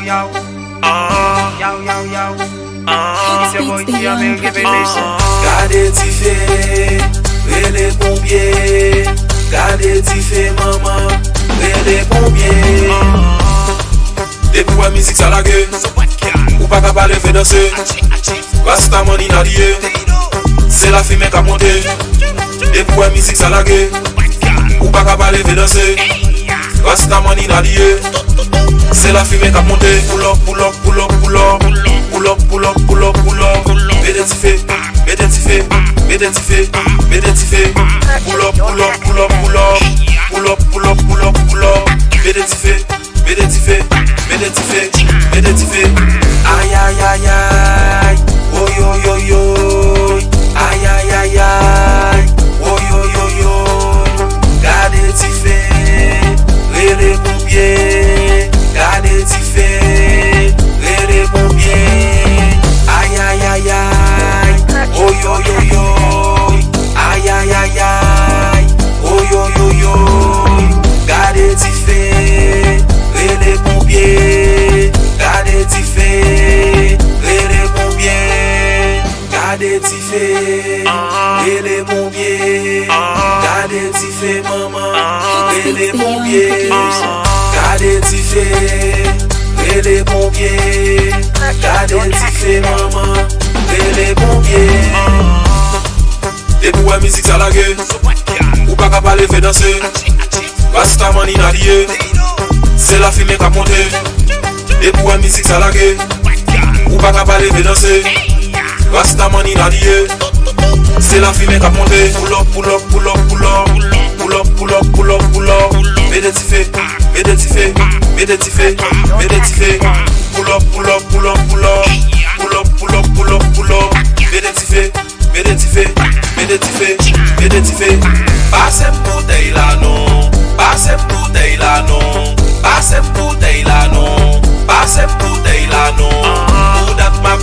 yo. Yo, yo, yo. It's your boy T-Amel, give it listen. Gade ti fe, rele pompier. Gade ti fe maman, rele pompier. Depuis ouais musique ça la gueule, ou pas capable de faire danser. Rasta money na lié, c'est la fille qui a monté. Depuis ouais musique ça la gueule, ou pas capable de faire danser. Rasta money na lié, c'est la fille qui a monté. Pull up, pull up, pull up, pull up, pull up, pull up, pull up, pull up. Identifié, identifié, identifié, identifié. Pull up, pull up, pull up, pull up, pull up, pull up, pull up, pull up. Identifié, identifié, identifié, identifié. Aïe aïe aïe aïe, oh yo yo yo. Aïe aïe aïe aïe, oh yo yo yo. Gade ti fe, rele pompier. Gade ti fe, rele pompier. Aïe aïe aïe aïe, oh yo yo yo. Aïe aïe aïe aïe, oh yo yo yo. Gade ti fe, rele pompier. Gade ti fe, rele pompier. Gade ti fe, rele pompier. Gade ti fe maman, rele pompier. Gade ti fe, rele pompier. Gade ti fe maman, rele pompier. Depuis ouais musique ça la gueule, ou pas capable de faire danser. Rasta money na lié, c'est la fille qui a monté. Depuis ouais musique ça la gueule, ou pas capable de faire danser. Rasta money na lié, c'est la fille qui a monté. Pull up, pull up, pull up, pull up, pull up, pull up, pull up, pull up. Identifié, identifié, identifié, identifié. Pull up, pull up, pull up, pull up, pull up, pull up, pull up, pull up. Identifié, identifié, identifié, identifié. Passe bouteille là non, passe bouteille là non, passe bouteille là non, passe bouteille là non. Pour dat ma